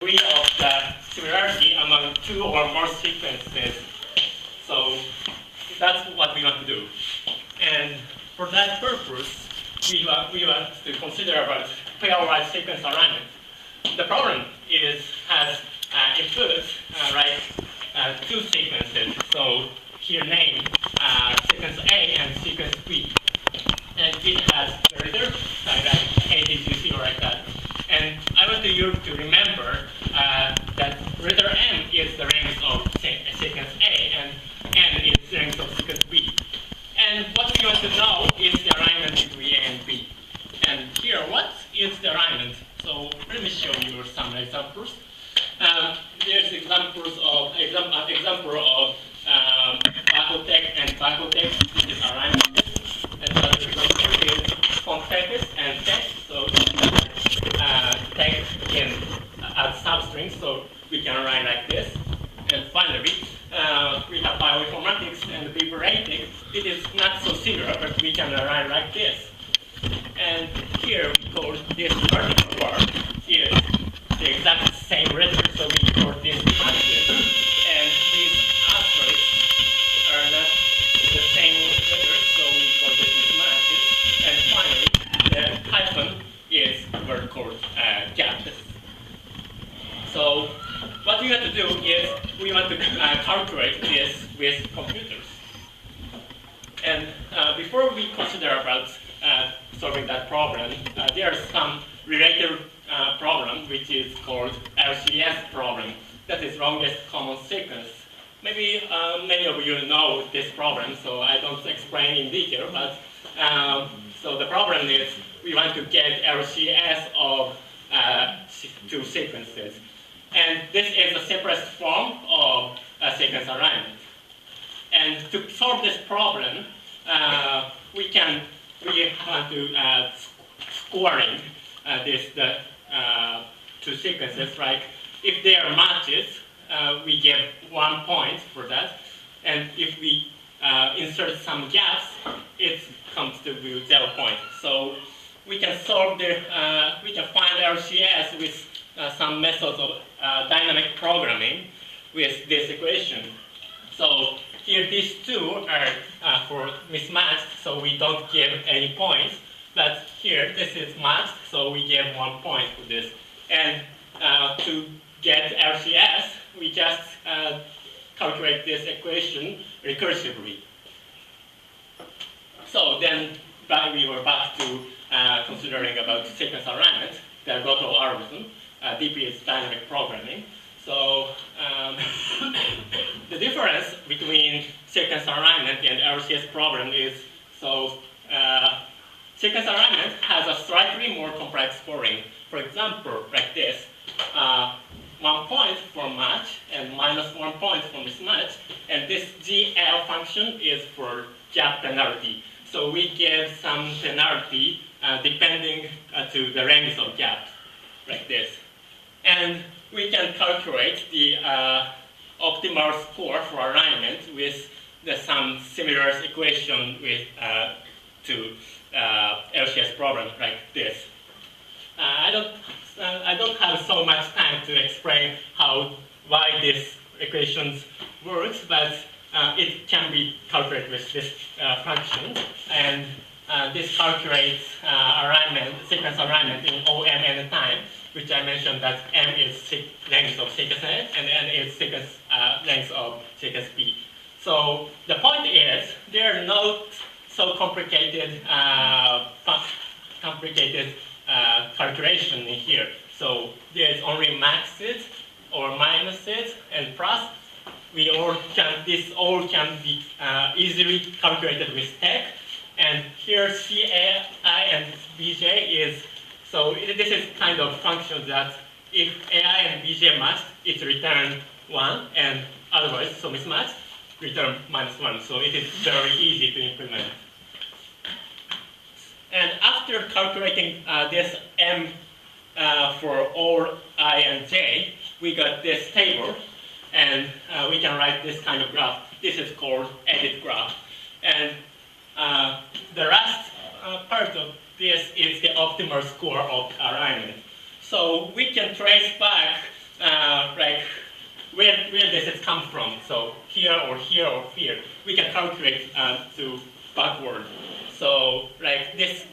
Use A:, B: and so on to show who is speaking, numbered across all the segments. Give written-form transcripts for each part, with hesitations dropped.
A: degree of the similarity among two or more sequences. So that's what we want to do. And for that purpose, we want to consider about pairwise sequence alignment. The problem has includes two sequences. So here name sequence A and sequence B. And it has the return like A, B, C, C, like that. And I want you to remember that return M is the range of sequence A, and N is the range of sequence B. And what we want to know is the alignment between A and B. And here, what is the alignment? So let me show you some examples. There's examples of pakiet and pakiet, which is alignment. And another example is context and text. So text can add substrings, so we can align like this. And finally, we have bioinformatics and bioinformatics. It is not so similar, but we can align like this. And here we call this vertical part is the exact same letter, so we call this pakiet. And these asterisks are not the same letters, so we call this mismatches. And finally, the hyphen is word called gaps. So what we want to do is we want to calculate this with computers. And before we consider about solving that problem, there is some related problem which is called LCS problem. That is longest common sequence. Maybe many of you know this problem, so I don't explain in detail, but so the problem is we want to get LCS of two sequences. And this is a separate form of sequence alignment. And to solve this problem, we want to scoring the two sequences. Like if they are matches, we give 1 point for that. And if we insert some gaps, it comes to 0 point. So we can solve we can find LCS with some methods of dynamic programming with this equation. So here these two are for mismatched, so we don't give any points. But here this is matched, so we give 1 point for this. And to get LCS, we just calculate this equation recursively. So then we were back to considering about sequence alignment, the Gotoh algorithm. DP is dynamic programming. So the difference between sequence alignment and LCS problem is, so sequence alignment has a slightly more complex scoring. For example, like this, 1 point for match and -1 point for mismatch. And this GL function is for gap penalty. So we give some penalty depending to the range of gap, like this. And we can calculate the optimal score for alignment with some similar equation with to LCS problem like this. I don't have so much time to explain why this equations works, but it can be calculated with this function, and this calculates sequence alignment in OM time, which I mentioned that M is length of sequence A and N is sequence length of sequence B. So the point is there are no so complicated calculation in here. So there's only maxes or minuses and plus. This all can be easily calculated with TeX. And here CAI and BJ is, so this is kind of function that if AI and BJ match, it return 1, and otherwise, so mismatch, return -1. So it is very easy to implement. And after calculating this M for all I and J, we got this table, and we can write this kind of graph. This is called edit graph. And the last part of this is the optimal score of alignment. So we can trace back come from. So here or here or here, we can calculate to backward. So like this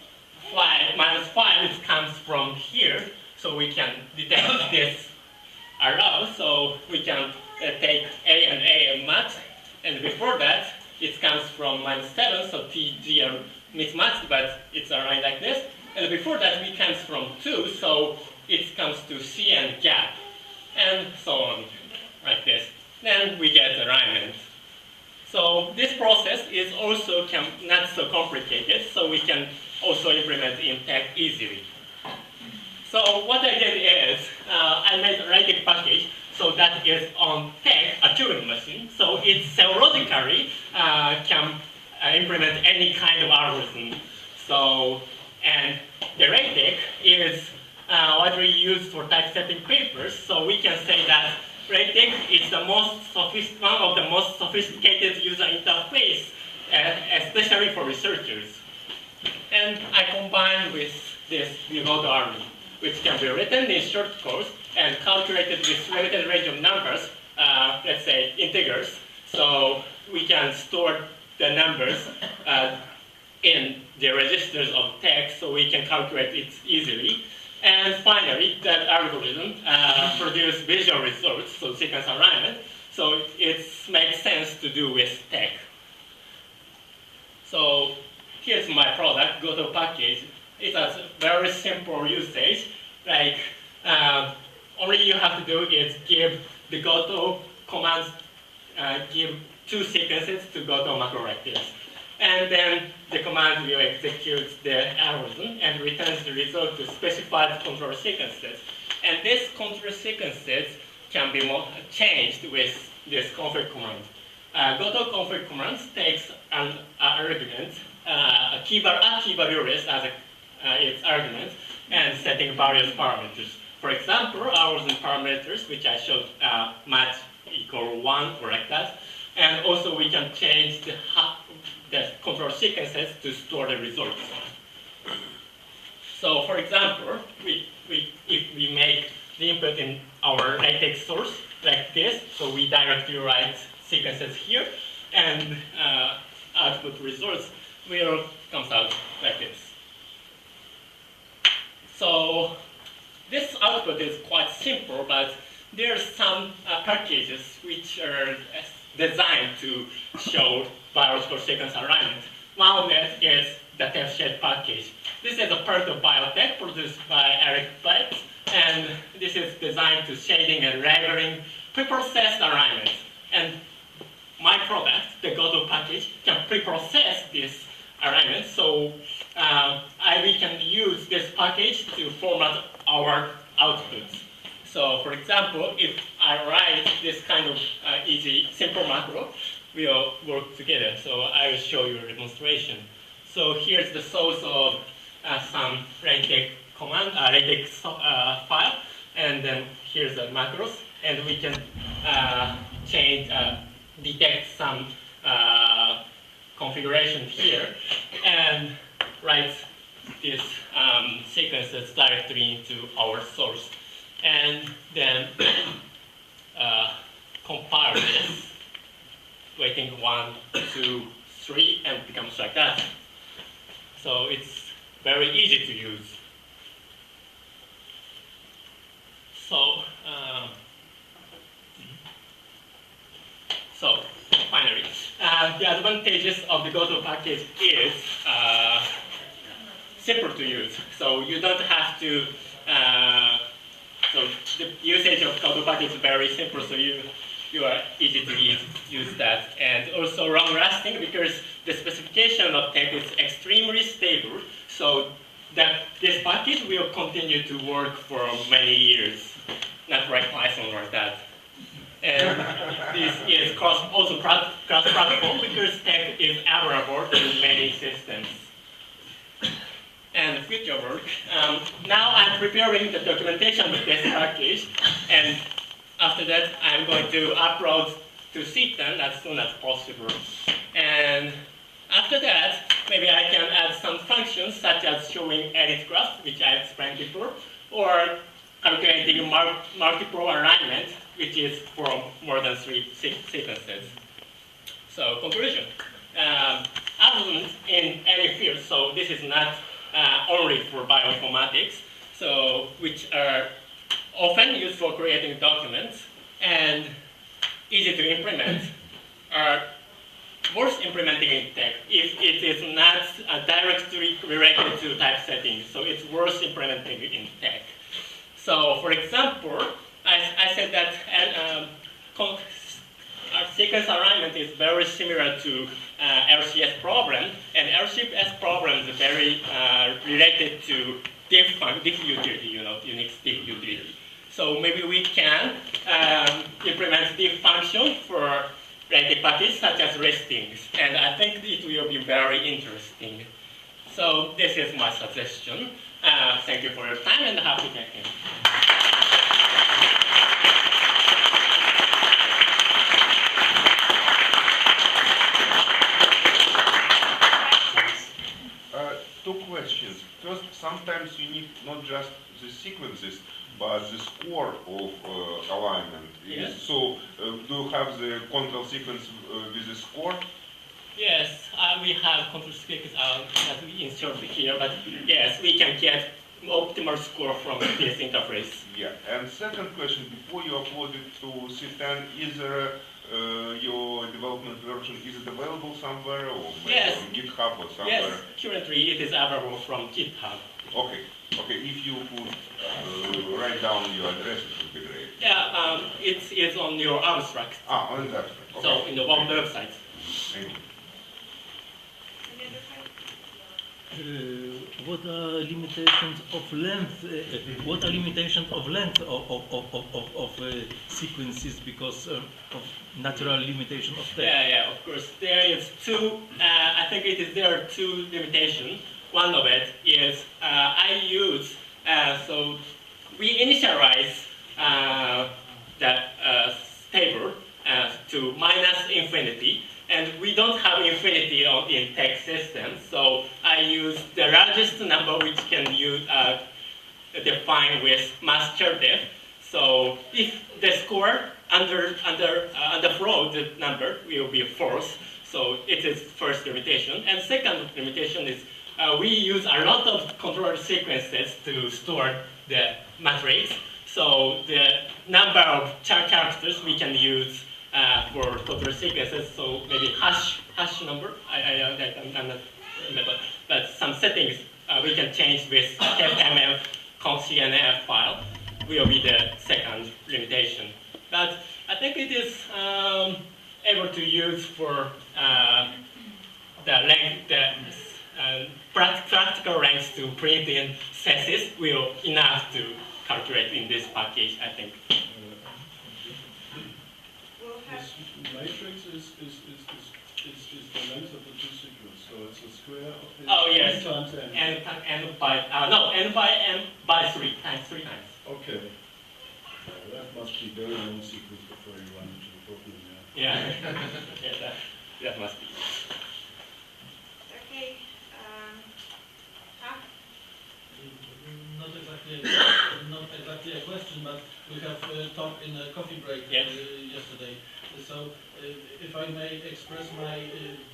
A: file, -5, it comes from here, so we can detect this arrow, so we can take A and match, and before that, it comes from -7, so T, G are mismatched, but it's aligned like this, and before that, it comes from 2, so it comes to C and gap, and so on, like this. Then we get alignment. So this process is also not so complicated, so we can also implement in TeX easily. So what I did is, I made a LaTeX package, so that is on TeX, a Turing machine, so it theoretically can implement any kind of algorithm. So, and the LaTeX is widely used for typesetting papers, so we can say that LaTeX is the one of the most sophisticated user interface, especially for researchers. And I combined with this Gotoh, which can be written in short codes and calculated with limited range of numbers, let's say integers. So we can store the numbers in the registers of TeX, so we can calculate it easily. And finally, that algorithm produces visual results, so sequence alignment. So it makes sense to do with TeX. So here's my product, Gotoh package. It has very simple usage. Like, only you have to do is give the Gotoh commands, give 2 sequences to Gotoh macro like this. And then the command will execute the algorithm and returns the result to specified control sequences. And these control sequences can be changed with this config command. Gotoh config command takes an argument, a key value list as its argument, and setting various parameters. For example, algorithm parameters, which I showed, match equal 1 or like that. And also we can change the control sequences to store the results. So for example, if we make the input in our LaTeX source like this, so we directly write sequences here, and output results will come out like this. So this output is quite simple, but there are some packages which are designed to show biological sequence alignment. One of them is the TeXu package. This is a part of biotech produced by Eric Blatt, and this is designed to shading and labeling preprocessed alignment. And my product, the Gotoh package, can preprocess this alignment, so we can use this package to format our outputs. So for example, if I write this kind of easy, simple macro, we'll work together. So I will show you a demonstration. So here's the source of some LaTeX command, LaTeX file, and then here's the macros, and we can change, detect some configuration here, and write these sequences directly into our source. And then compile this, waiting 1, 2, 3, and it becomes like that. So it's very easy to use. So finally, the advantages of the Gotoh package is simple to use. So you don't have to. So the usage of Gotoh package is very simple, so you are easy to use that. And also long-lasting, because the specification of TeX is extremely stable, so that this package will continue to work for many years, not like Python or that. And this is also cross-platform, because TeX is available in many systems. And future work. Now I'm preparing the documentation of this package, and after that I'm going to upload to CTAN as soon as possible. And after that, maybe I can add some functions such as showing edit graphs, which I explained before, or calculating multiple alignment, which is for more than 3 sequences. So conclusion, algorithms in any field, so this is not only for bioinformatics, so which are often used for creating documents and easy to implement, are worth implementing in TeX if it is not directly related to typesetting. So it's worth implementing in TeX. So for example, I said that sequence alignment is very similar to LCS problem, and LCS problem is very related to diff utility, unique diff utility. So maybe we can implement diff function for related packets such as listings, and I think it will be very interesting. So this is my suggestion. Thank you for your time and happy checking.
B: Two questions. First, sometimes you need not just the sequences, but the score of alignment.
A: Yes.
B: So, do you have the control sequence with the score?
A: Yes, we have control sequence that we inserted here, but yes, we can get optimal score from this interface.
B: Yeah. And second question, before you upload it to C10, is there your development version, is it available somewhere, or maybe
A: Yes.
B: on GitHub or somewhere?
A: Yes, currently it is available from GitHub.
B: Okay. Okay, if you could write down your address, it would be great.
A: Yeah, it's on your abstract.
B: Ah, on the abstract. Okay.
A: So in the website.
B: Thank you.
C: What are limitations of length? What are limitations of length of sequences because of natural limitation of text?
A: Yeah, of course. There is two. I think there are two limitations. One of it is I use so we initialize the table to minus infinity. And we don't have infinity in text system, so I use the largest number which can use define with master def. So if the score underflow the number will be false. So it is first limitation. And second limitation is we use a lot of control sequences to store the matrix. So the number of characters we can use for control sequences, so maybe hash number, I'm not remember, but some settings we can change with FMF CNF file will be the second limitation. But I think it is able to use for the length, practical length to print in senses will enough to calculate in this package, I think.
D: This matrix is the length of the two sequences, so it's a square of the
A: yes,
D: n times n.
A: n by m by 3 times.
D: Okay. That must be very long sequence before you run into the problem.
A: Yeah, yeah, that must be.
E: Okay.
F: Not exactly a question, but we have talked in a coffee break yesterday. So, if I may express my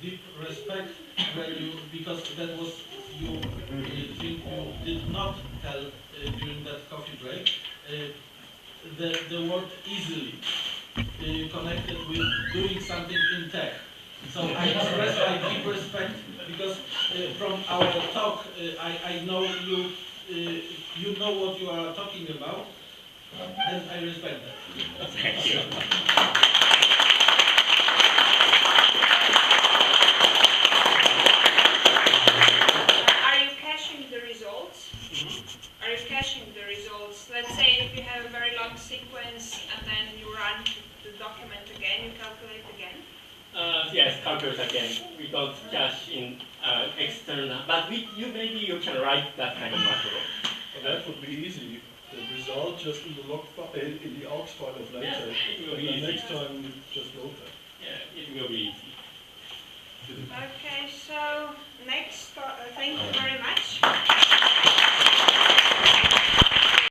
F: deep respect when because that was you think you did not tell during that coffee break, the word easily connected with doing something in tech. So I express my deep respect because from our talk I know you know what you are talking about, and I respect that.
A: Thank you.
E: Are you caching the results? Are you caching the results? Let's say if you have a very long sequence and then you run the document again, you calculate again?
A: Yes, calculate again. We don't cache in external, but maybe you can write that kind of macro.
D: Well, that would be easy. The result just in the log file, in the aux file of later.
A: Yes, it will be
D: and
A: easy.
D: next time you just load that.
A: Yeah, it will be easy.
E: Okay, so next, thank you very much.